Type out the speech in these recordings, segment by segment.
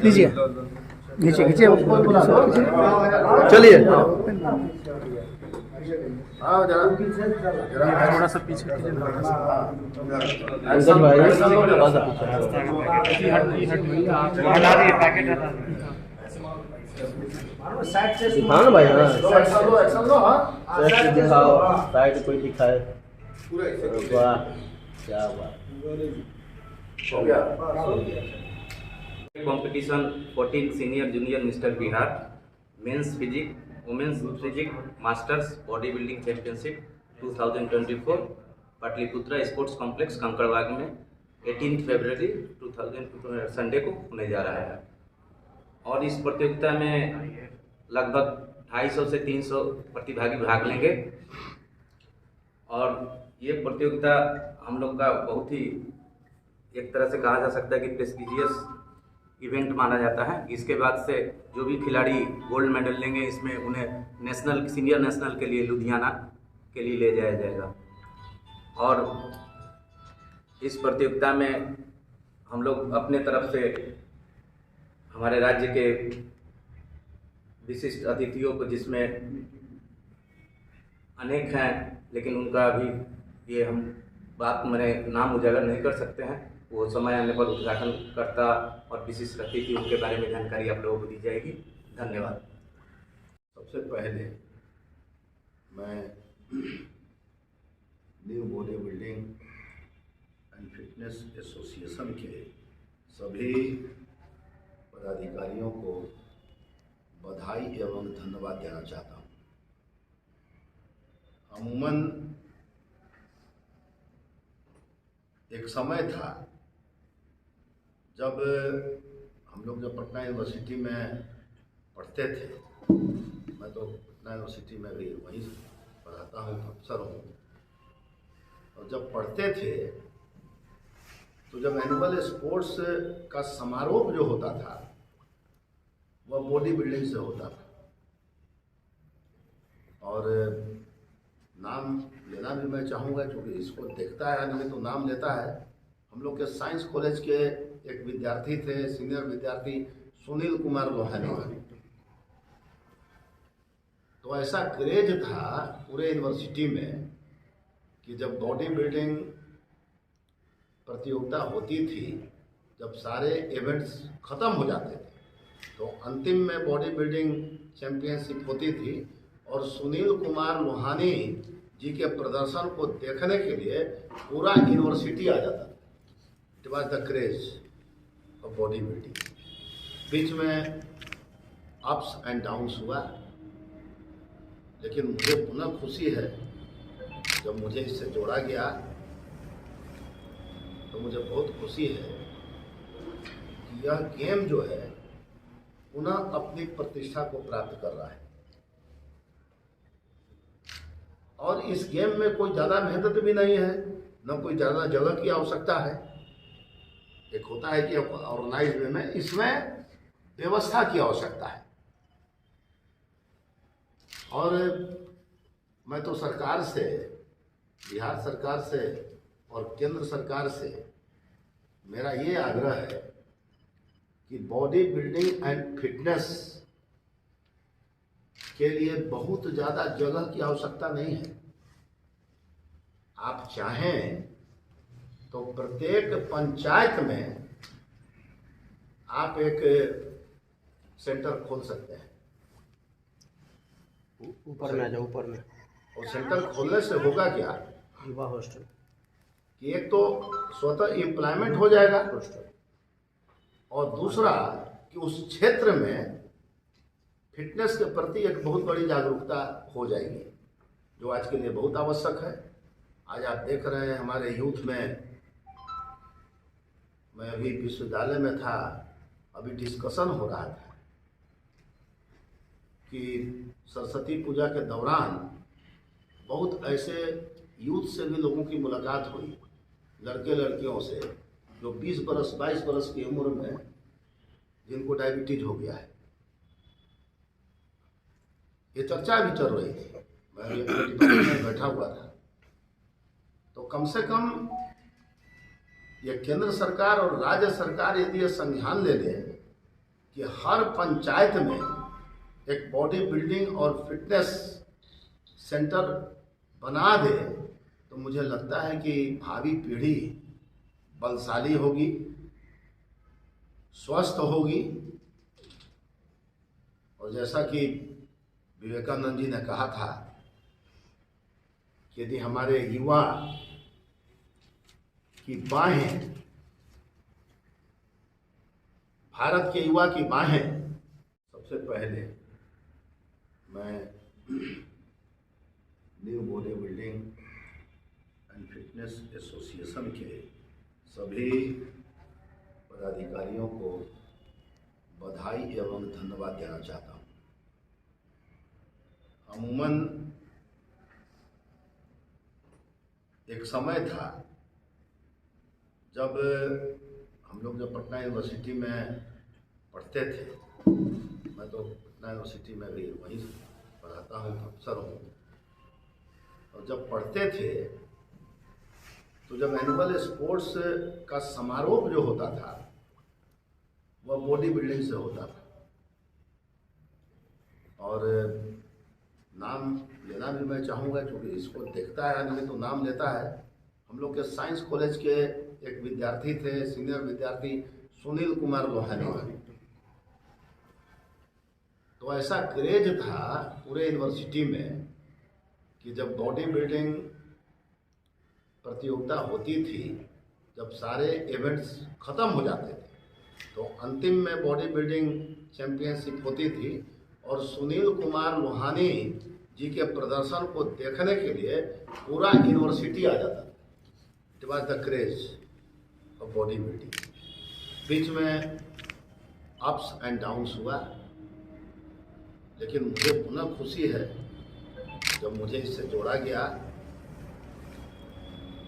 कीजिए, नीचे खींचिए, चलिए थोड़ा सा पीछे कीजिए, दिखाओ ना भाई। दिखाओ साइड कोई दिखाए। वाह क्या बात। Competition 14 senior junior mister Bihar men's physique women's physique masters body building championship 2024 Pataliputra sports complex Kankarbagh में 18 फरवरी 2000 संडे को होने जा रहा है। और इस प्रतियोगिता में लगभग 250 से 300 प्रतिभागी भाग लेंगे। और ये प्रतियोगिता हम लोग का बहुत ही एक तरह से कहा जा सकता है कि प्रेस्टिजियस इवेंट माना जाता है। इसके बाद से जो भी खिलाड़ी गोल्ड मेडल लेंगे इसमें उन्हें नेशनल सीनियर नेशनल के लिए लुधियाना के लिए ले जाया जाएगा। और इस प्रतियोगिता में हम लोग अपने तरफ से हमारे राज्य के विशिष्ट अतिथियों को, जिसमें अनेक हैं लेकिन उनका अभी ये हम बात मैंने नाम उजागर नहीं कर सकते हैं, वो समय आने पर उद्घाटनकर्ता और विशिष्ट अतिथि उनके बारे में जानकारी आप लोगों को दी जाएगी। धन्यवाद। सबसे पहले मैं new body building and fitness association के सभी पदाधिकारियों को बधाई एवं धन्यवाद देना चाहता हूँ। अमूमन एक समय था जब हम लोग जब पटना यूनिवर्सिटी में पढ़ते थे, मैं तो पटना यूनिवर्सिटी में भी वहीं पढ़ाता हूँ, अफसर हूँ, और जब पढ़ते थे तो जब एनुअल स्पोर्ट्स का समारोह जो होता था वह बॉडी बिल्डिंग से होता था। और नाम लेना भी मैं चाहूँगा क्योंकि इसको देखता है आदमी तो नाम लेता है। हम लोग के साइंस कॉलेज के एक विद्यार्थी थे, सीनियर विद्यार्थी सुनील कुमार लोहानी। तो ऐसा क्रेज था पूरे यूनिवर्सिटी में कि जब बॉडी बिल्डिंग प्रतियोगिता होती थी, जब सारे इवेंट्स खत्म हो जाते थे तो अंतिम में बॉडी बिल्डिंग चैंपियनशिप होती थी और सुनील कुमार लोहानी जी के प्रदर्शन को देखने के लिए पूरा यूनिवर्सिटी आ जाता था। It was the craze of body building. बीच में अप्स एंड डाउन्स हुआ, लेकिन मुझे पुनः खुशी है जब मुझे इससे जोड़ा गया तो मुझे बहुत खुशी है कि यह गेम जो है पुनः अपनी प्रतिष्ठा को प्राप्त कर रहा है। और इस गेम में कोई ज़्यादा मेहनत भी नहीं है, न कोई ज़्यादा जगह की आवश्यकता है। एक होता है कि ऑर्गेनाइज में इसमें व्यवस्था की आवश्यकता है। और मैं तो सरकार से, बिहार सरकार से और केंद्र सरकार से मेरा ये आग्रह है कि बॉडी बिल्डिंग एंड फिटनेस के लिए बहुत ज़्यादा जगह की आवश्यकता नहीं है। आप चाहें तो प्रत्येक पंचायत में आप एक सेंटर खोल सकते हैं। ऊपर में आ जाओ, ऊपर में। और सेंटर खोलने से होगा क्या, युवा हॉस्टल कि एक तो स्वतः एम्प्लॉयमेंट हो जाएगा और दूसरा कि उस क्षेत्र में फिटनेस के प्रति एक बहुत बड़ी जागरूकता हो जाएगी, जो आज के लिए बहुत आवश्यक है। आज आप देख रहे हैं हमारे यूथ में, मैं अभी विश्वविद्यालय में था, अभी डिस्कशन हो रहा था कि सरस्वती पूजा के दौरान बहुत ऐसे यूथ से भी लोगों की मुलाकात हुई, लड़के लड़कियों से जो 20 बरस 22 बरस की उम्र में जिनको डायबिटीज हो गया है। ये चर्चा भी चल रही थी, मैं भी अपने डिपार्टमेंट में बैठा हुआ था। तो कम से कम ये केंद्र सरकार और राज्य सरकार यदि ये संज्ञान ले लें कि हर पंचायत में एक बॉडी बिल्डिंग और फिटनेस सेंटर बना दे तो मुझे लगता है कि भावी पीढ़ी बलशाली होगी, स्वस्थ होगी। और जैसा कि विवेकानंद जी ने कहा था कि यदि हमारे युवा की बाहें, भारत के युवा की बाहें, सबसे पहले मैं new body building and fitness association के सभी पदाधिकारियों को बधाई एवं धन्यवाद देना चाहता हूँ। अमूमन एक समय था जब हम लोग जब पटना यूनिवर्सिटी में पढ़ते थे, मैं तो पटना यूनिवर्सिटी में भी वहीं पढ़ाता हूँ, प्रोफेसर हूँ, और जब पढ़ते थे तो जब एनुअल स्पोर्ट्स का समारोह जो होता था वह बॉडी बिल्डिंग से होता था। और नाम लेना भी मैं चाहूँगा क्योंकि इसको देखता है आदमी तो नाम लेता है। हम लोग के साइंस कॉलेज के एक विद्यार्थी थे, सीनियर विद्यार्थी सुनील कुमार लोहानी। तो ऐसा क्रेज था पूरे यूनिवर्सिटी में कि जब बॉडी बिल्डिंग प्रतियोगिता होती थी, जब सारे इवेंट्स ख़त्म हो जाते थे तो अंतिम में बॉडी बिल्डिंग चैंपियनशिप होती थी और सुनील कुमार लोहानी जी के प्रदर्शन को देखने के लिए पूरा यूनिवर्सिटी आ जाता था। It was the craze of body building. बीच में अप्स एंड डाउन्स हुआ, लेकिन मुझे पुनः खुशी है जब मुझे इससे जोड़ा गया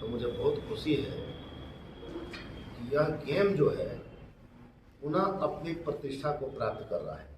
तो मुझे बहुत खुशी है कि यह गेम जो है पुनः अपनी प्रतिष्ठा को प्राप्त कर रहा है।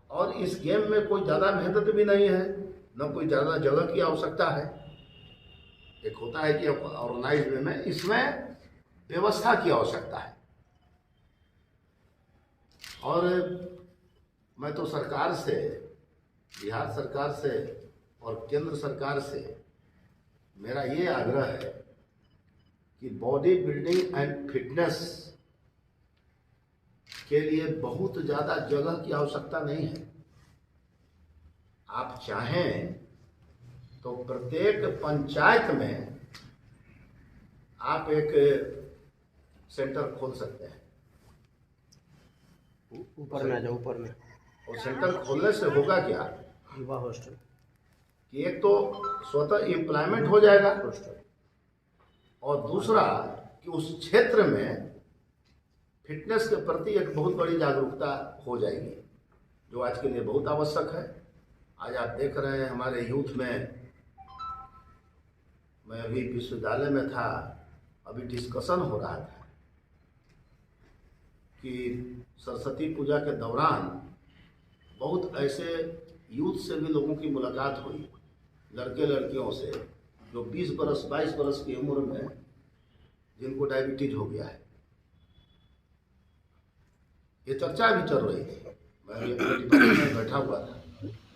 और इस गेम में कोई ज़्यादा मेहनत भी नहीं है, न कोई ज़्यादा जगह की आवश्यकता है। एक होता है कि ऑर्गेनाइज वे में, इसमें व्यवस्था की आवश्यकता है। और मैं तो सरकार से, बिहार सरकार से और केंद्र सरकार से मेरा ये आग्रह है कि बॉडी बिल्डिंग एंड फिटनेस के लिए बहुत ज़्यादा जगह की आवश्यकता नहीं है। आप चाहें तो प्रत्येक पंचायत में आप एक सेंटर खोल सकते हैं। ऊपर में आ जाओ, ऊपर में। और सेंटर खोलने से होगा क्या युवा हॉस्टल कि एक तो स्वतः एम्प्लॉयमेंट हो जाएगा और दूसरा कि उस क्षेत्र में फिटनेस के प्रति एक बहुत बड़ी जागरूकता हो जाएगी, जो आज के लिए बहुत आवश्यक है। आज आप देख रहे हैं हमारे यूथ में, मैं अभी विश्वविद्यालय में था, अभी डिस्कशन हो रहा था कि सरस्वती पूजा के दौरान बहुत ऐसे यूथ से भी लोगों की मुलाकात हुई, लड़के लड़कियों से जो 20 बरस 22 बरस की उम्र में जिनको डायबिटीज हो गया है। ये चर्चा भी चल रही थी, मैं अभी अपने डिपार्टमेंट में बैठा हुआ था।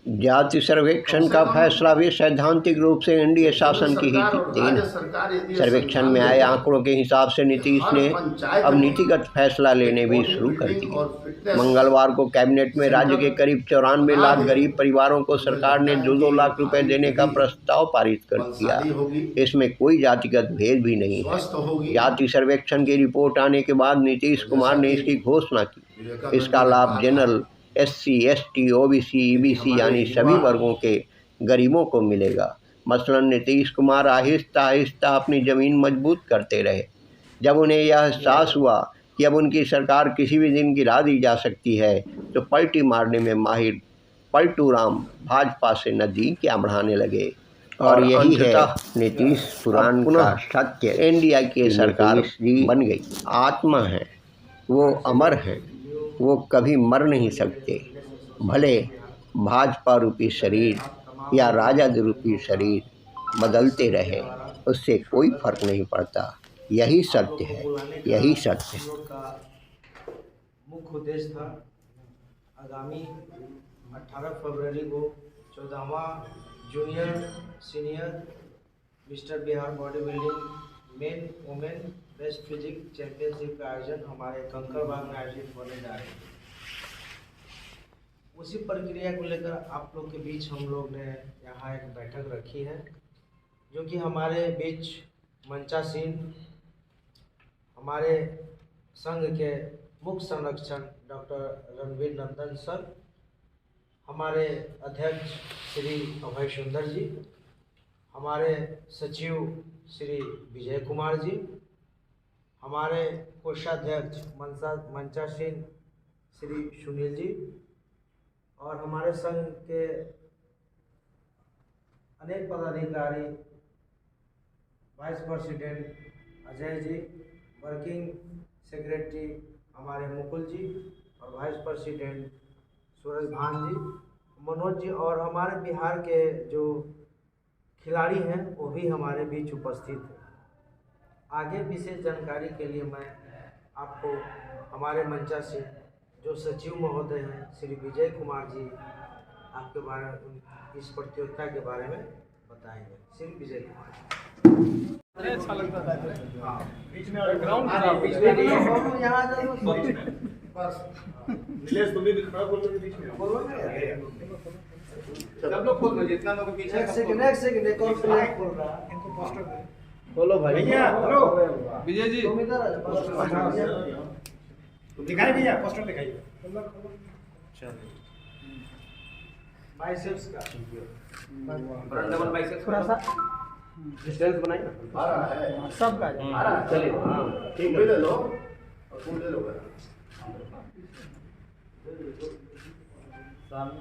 जाति सर्वेक्षण का फैसला भी सैद्धांतिक रूप से एनडीए शासन की ही देन है। सर्वेक्षण में आए आंकड़ों के हिसाब से नीतीश ने अब नीतिगत फैसला लेने भी शुरू कर दिए। मंगलवार को कैबिनेट में राज्य के करीब 94 लाख गरीब परिवारों को सरकार ने 2-2 लाख रुपए देने का प्रस्ताव पारित कर दिया। इसमें कोई जातिगत भेद भी नहीं है। जाति सर्वेक्षण की रिपोर्ट आने के बाद नीतीश कुमार ने इसकी घोषणा की। इसका लाभ general, SC, ST, OBC, EBC यानी सभी वर्गों के गरीबों को मिलेगा। मसलन नीतीश कुमार आहिस्ता आहिस्ता अपनी ज़मीन मजबूत करते रहे। जब उन्हें यह एहसास हुआ कि अब उनकी सरकार किसी भी दिन गिरा दी जा सकती है तो पलटी मारने में माहिर पलटू राम भाजपा से नदी क्या बढ़ाने लगे। और यही है नीतीश पुराण का सत्य। इंडिया की सरकार बन गई। आत्मा है, वो अमर है, वो कभी मर नहीं सकते। भले भाजपा रूपी शरीर या राजद रूपी शरीर बदलते रहे, उससे कोई फर्क नहीं पड़ता। यही सत्य है, यही सत्य है। मुख्य उद्देश्य था आगामी 18 फरवरी को 14वां junior senior mister Bihar body building men women best physique championship का आयोजन हमारे कंकड़बाग में आयोजित होने जा रहे हैं। उसी प्रक्रिया को लेकर आप लोग के बीच हम लोग ने यहाँ एक बैठक रखी है, जो कि हमारे बीच मंचासीन हमारे संघ के मुख्य संरक्षक डॉक्टर रणवीर नंदन सर, हमारे अध्यक्ष श्री अभय सुंदर जी, हमारे सचिव श्री विजय कुमार जी, हमारे कोषाध्यक्ष मंचासीन श्री सुनील जी और हमारे संघ के अनेक पदाधिकारी, vice president Ajay ji, working secretary हमारे मुकुल जी और वाइस प्रेसिडेंट सूरज भान जी, मनोज जी और हमारे बिहार के जो खिलाड़ी हैं वो भी हमारे बीच उपस्थित हैं। आगे विशेष जानकारी के लिए मैं आपको हमारे मंचा से जो सचिव महोदय हैं श्री विजय कुमार जी आपके बारे में इस प्रतियोगिता के बारे में बताएंगे। श्री विजय कुमार। अच्छा लगता है। हाँ, बीच में ग्राउंड बीच में यहाँ नीलेश तुम भी खड़ा बोल रहे बीच में सब लोग खोल लो, जितना लोग पीछे एक सेकंड एक और प्लेयर खोल रहा है, इनको पोस्टर दे खोलो भाई। भैया हेलो विजय जी, तुम इधर आ पोस्टर दिखाइए भैया, पोस्टर दिखाइए। चलो बाइसेप्स का फ्रंट डबल बाइसेप्स थोड़ा सा डिस्टेंस बनाइए ना। आ रहा है, सब का आ रहा है। चलिए हाँ तुम भी ले लो और तुम ले लो। सामने